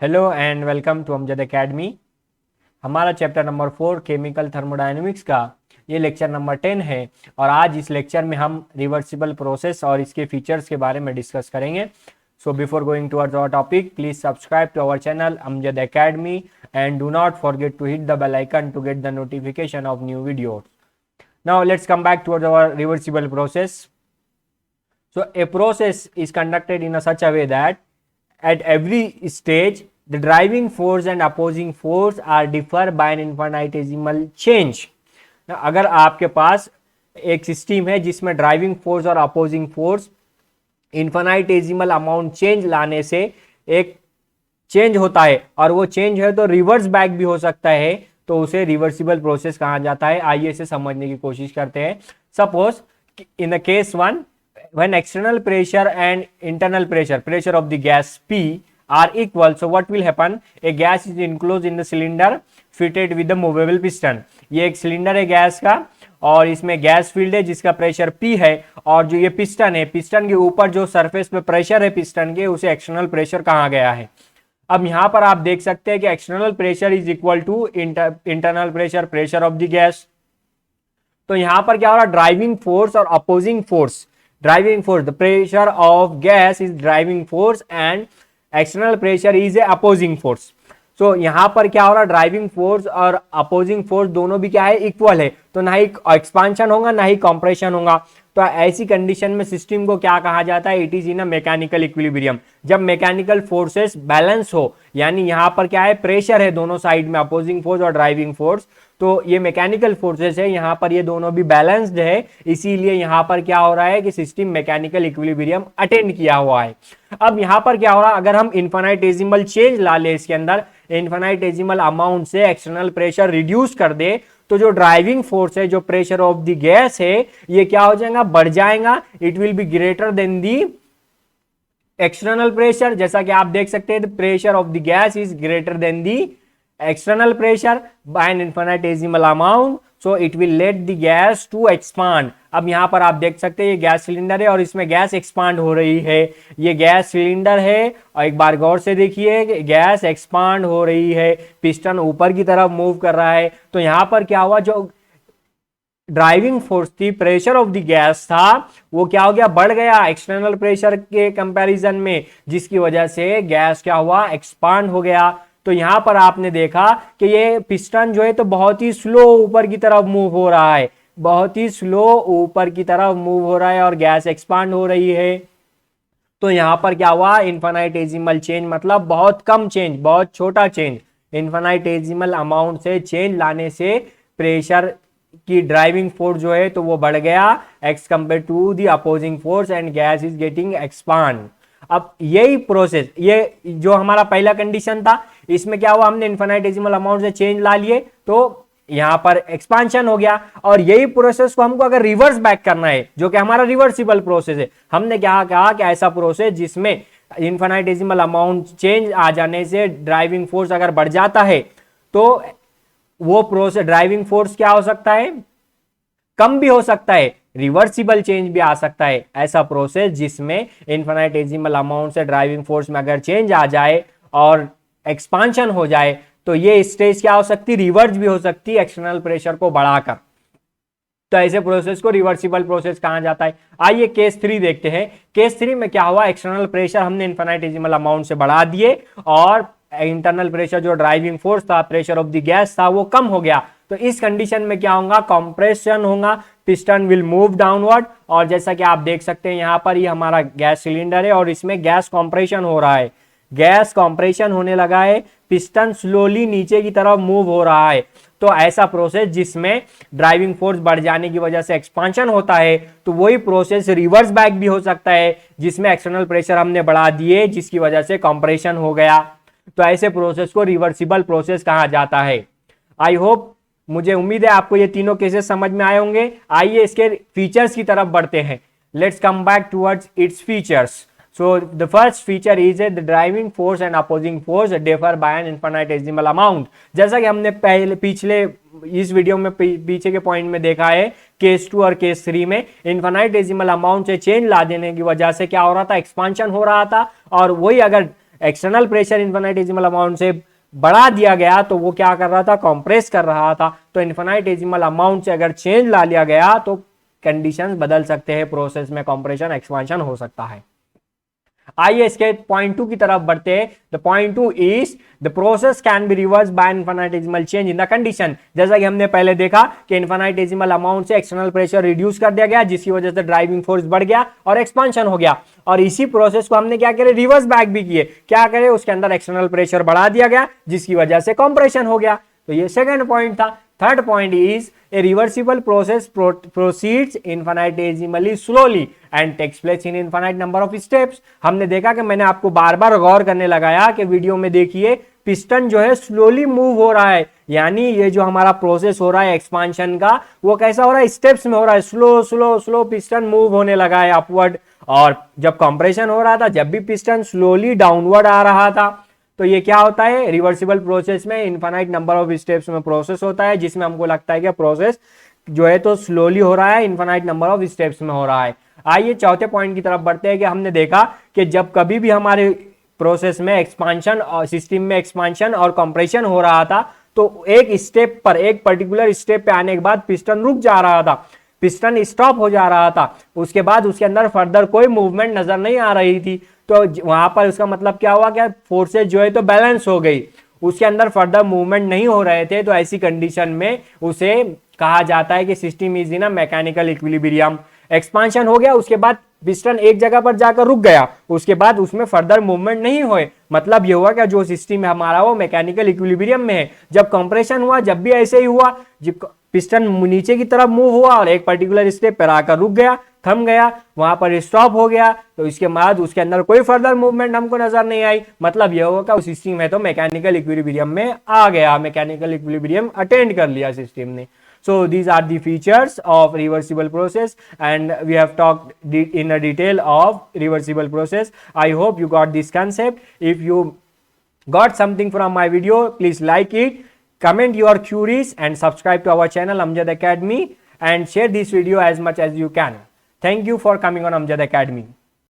Hello and welcome to Amjad academy. हमारा chapter number 4 chemical thermodynamics का ये लेक्चर नंबर 10 है और आज इस लेक्चर में हम रिवर्सिबल प्रोसेस और इसके फीचर्स के बारे में डिस्कस करेंगे। So before going towards our topic, please subscribe to our channel Amjad academy and do not forget to hit the bell icon to get the notification of new videos. Now let's come back towards our reversible process. So a process is conducted in a such a way that at every stage the driving force and opposing force are differ by an infinitesimal change. Now, अगर आपके पास एक system है जिसमें driving force और opposing force इन्फानाइटेजिमल amount change लाने से एक change होता है और वो चेंज है तो रिवर्स बैक भी हो सकता है, तो उसे रिवर्सिबल प्रोसेस कहा जाता है। आइए इसे समझने की कोशिश करते हैं। Suppose in the case one, when external pressure and internal pressure of the gas P are equal, so what will happen? A gas is enclosed in the cylinder fitted with the movable piston. ये एक cylinder है gas का और इसमें gas field है जिसका pressure P है और जो ये पिस्टन है, पिस्टन के ऊपर जो सरफेस पे प्रेशर है पिस्टन के, उसे एक्सटर्नल प्रेशर कहा गया है। अब यहां पर आप देख सकते हैं कि external pressure is equal to internal pressure of the gas. तो यहां पर क्या हो रहा है? ड्राइविंग फोर्स और opposing force, driving force, the pressure of gas is driving force and external pressure is a opposing force. so यहां पर क्या हो रहा है? ड्राइविंग फोर्स और अपोजिंग फोर्स दोनों भी क्या है? इक्वल है, तो ना ही एक्सपांशन होगा ना ही कंप्रेशन होगा। तो ऐसी कंडीशन में सिस्टम को क्या कहा जाता है? It is in a mechanical equilibrium. जब मैकेनिकल फोर्सेस बैलेंस हो, यानी यहां पर क्या है? प्रेशर है दोनों साइड में, अपोजिंग फोर्स और ड्राइविंग फोर्स, तो ये मैकेनिकल फोर्सेस है, यहां पर ये दोनों भी बैलेंस्ड है, इसीलिए यहां पर क्या हो रहा है कि सिस्टम मैकेनिकल इक्विलिब्रियम अटेंड किया हुआ है। अब यहां पर क्या हो रहा है? अगर हम इन्फिनिटेसिमल चेंज ला ले इसके अंदर, इन्फिनिटेसिमल अमाउंट से एक्सटर्नल प्रेशर रिड्यूस कर दे, तो जो ड्राइविंग फोर्स है, जो प्रेशर ऑफ द गैस है, ये क्या हो जाएगा? बढ़ जाएगा। It will be greater than the external pressure. जैसा कि आप देख सकते हैं, the pressure of the gas is greater than the external pressure by an infinitesimal amount, so it will let the gas to expand. अब यहां पर आप देख सकते हैं ये गैस सिलेंडर है और इसमें गैस एक्सपांड हो रही है। ये गैस सिलेंडर है और एक बार गौर से देखिए, गैस एक्सपांड हो रही है, पिस्टन ऊपर की तरफ मूव कर रहा है। तो यहां पर क्या हुआ? जो ड्राइविंग फोर्स थी, प्रेशर ऑफ द गैस था, वो क्या हो गया? बढ़ गया एक्सटर्नल प्रेशर के कंपैरिजन में, जिसकी वजह से गैस क्या हुआ? एक्सपांड हो गया। तो यहां पर आपने देखा कि ये पिस्टन जो है तो बहुत ही स्लो ऊपर की तरफ मूव हो रहा है, बहुत ही स्लो ऊपर की तरफ मूव हो रहा है और गैस एक्सपांड हो रही है। तो यहां पर क्या हुआ? इन्फिनिटेसिमल चेंज, मतलब बहुत कम चेंज, बहुत छोटा चेंज। इन्फिनिटेसिमल अमाउंट से चेंज लाने से प्रेशर की ड्राइविंग फोर्स जो है तो वो बढ़ गया x compare to the opposing force and gas is getting expand. अब यही प्रोसेस, ये जो हमारा पहला कंडीशन था, इसमें क्या हुआ? हमने इन्फिनिटेसिमल अमाउंट से चेंज ला लिए तो यहां पर एक्सपांशन हो गया। और यही प्रोसेस को हमको अगर रिवर्स बैक करना है, जो कि हमारा रिवर्सिबल प्रोसेस है, हमने क्या कहा कि ऐसा प्रोसेस जिसमें इन्फिनिटेसिमल अमाउंट चेंज आ जाने से ड्राइविंग फोर्स अगर बढ़ जाता है, तो वो प्रोसेस ड्राइविंग फोर्स क्या हो सकता है? कम भी हो सकता है, रिवर्सिबल चेंज भी आ सकता है। ऐसा प्रोसेस जिसमें इन्फिनिटेसिमल अमाउंट से ड्राइविंग फोर्स में अगर चेंज आ जाए और एक्सपांशन हो जाए, तो ये स्टेज क्या हो सकती? रिवर्स भी हो सकती है एक्सटर्नल प्रेशर को बढ़ाकर। तो ऐसे प्रोसेस को रिवर्सिबल प्रोसेस कहा जाता है। आइए केस 3 देखते हैं। केस 3 में क्या हुआ? एक्सटर्नल प्रेशर हमने इन्फिनिटेसिमल अमाउंट से बढ़ा दिए और इंटरनल प्रेशर, जो ड्राइविंग फोर्स था, प्रेशर ऑफ द गैस था, वो कम हो गया। तो इस कंडीशन में क्या होगा? कंप्रेशन होगा, पिस्टन विल मूव डाउनवर्ड। और जैसा कि आप देख सकते हैं यहां पर ये हमारा गैस सिलेंडर है और इसमें गैस कंप्रेशन हो रहा है, गैस कंप्रेशन होने लगा है, पिस्टन स्लोली नीचे की तरफ मूव हो रहा है। तो ऐसा प्रोसेस जिसमें ड्राइविंग फोर्स बढ़ जाने की वजह से एक्सपांशन होता है, तो वही प्रोसेस रिवर्स बैक भी हो सकता है, जिसमें एक्सटर्नल प्रेशर हमने बढ़ा दिए जिसकी वजह से कंप्रेशन हो गया। तो ऐसे प्रोसेस को रिवर्सिबल प्रोसेस कहा जाता है। आई होप, मुझे उम्मीद है आपको ये तीनों केसेस समझ में आए होंगे। आइए इसके फीचर्स की तरफ बढ़ते हैं। Let's come back towards its features. So the first feature is the driving force and opposing force differ by an infinitesimal amount. जैसा कि हमने पहले पिछले इस वीडियो में पीछे के पॉइंट में देखा है, केस 2 और केस 3 में इन्फिनिटेसिमल अमाउंट से चेंज ला देने की वजह से क्या हो रहा था? एक्सपांशन हो रहा था। और वही अगर एक्सटर्नल प्रेशर इन्फिनिटेसिमल अमाउंट से बढ़ा दिया गया तो वो क्या कर रहा था, कंप्रेस कर रहा था। तो इन्फिनिटेसिमल अमाउंट से अगर चेंज ला लिया गया तो कंडीशंस बदल सकते हैं, प्रोसेस में कंप्रेशन एक्सपांशन हो सकता है। आइए इसके पॉइंट 2 की तरफ बढ़ते हैं। The point 2 is the process can be reverse by infinitesimal change in the condition. जैसा कि हमने पहले देखा कि इन्फिनिटेसिमल अमाउंट से एक्सटर्नल प्रेशर रिड्यूस कर दिया गया, जिसकी वजह से ड्राइविंग फोर्स बढ़ गया और एक्सपांशन हो गया। और इसी प्रोसेस को हमने क्या करे, रिवर्स बैक भी किए। क्या करे, उसके अंदर एक्सटर्नल प्रेशर बढ़ा दिया गया, जिसकी वजह से कंप्रेशन हो गया। तो ये सेकंड पॉइंट था। Third point is a reversible process proceeds infinitesimally slowly and takes place in infinite number of steps। हमने देखा कि मैंने आपको बार बार गौर करने लगाया कि वीडियो में देखिए पिस्टन जो है स्लोली मूव हो रहा है, यानी ये जो हमारा प्रोसेस हो रहा है एक्सपांशन का वो कैसा हो रहा है, स्टेप्स में हो रहा है। Slow slow slow piston move होने लगा है अपवर्ड। और जब कंप्रेशन हो रहा था, जब भी पिस्टन स्लोली डाउनवर्ड आ रहा था, तो ये क्या होता है, रिवर्सिबल प्रोसेस में इनफाइनाइट नंबर ऑफ स्टेप्स में प्रोसेस होता है, जिसमें हमको लगता है कि प्रोसेस जो है तो स्लोली हो रहा है, इनफाइनाइट नंबर ऑफ स्टेप्स में हो रहा है। आइए चौथे पॉइंट की तरफ बढ़ते हैं कि हमने देखा कि जब कभी भी हमारे प्रोसेस में एक्सपांशन और सिस्टम में एक्सपांशन और कंप्रेशन हो रहा था तो एक स्टेप पर, एक पर्टिकुलर स्टेप पे आने के बाद पिस्टन रुक जा रहा था, पिस्टन स्टॉप हो जा रहा था। उसके बाद उसके अंदर फर्दर कोई मूवमेंट नजर नहीं आ रही थी। तो वहां पर उसका मतलब क्या हुआ, क्या फोर्सेज जो है तो बैलेंस हो गई, उसके अंदर फर्दर मूवमेंट नहीं हो रहे थे। तो ऐसी कंडीशन में उसे कहा जाता है कि system is in a mechanical equilibrium. Expansion हो गया, उसके बाद पिस्टन एक जगह पर जाकर रुक गया, उसके बाद उसमें फर्दर मूवमेंट नहीं हुए, मतलब ये हुआ कि जो सिस्टम है हमारा वो मैकेनिकल इक्विलिब्रियम में है। जब कंप्रेशन हुआ, जब भी ऐसे ही हुआ, पिस्टन नीचे की तरफ मूव हुआ और एक पर्टिकुलर स्टेप पर आकर रुक गया, थम गया, वहां पर स्टॉप हो गया, तो इसके बाद उसके अंदर कोई फर्दर मूवमेंट हमको नजर नहीं आई, मतलब यह होगा कि सिस्टम है तो मैकेनिकल इक्विलिब्रियम में आ गया, मैकेनिकल इक्विलिब्रियम अटेंड कर लिया सिस्टम ने। So these are the features of reversible process and we have talked in a detail of reversible process. I hope you got this concept. If you got something from my video, please like it, comment your queries and subscribe to our channel Amjad Academy and share this video as much as you can. Thank you for coming on Amjad Academy.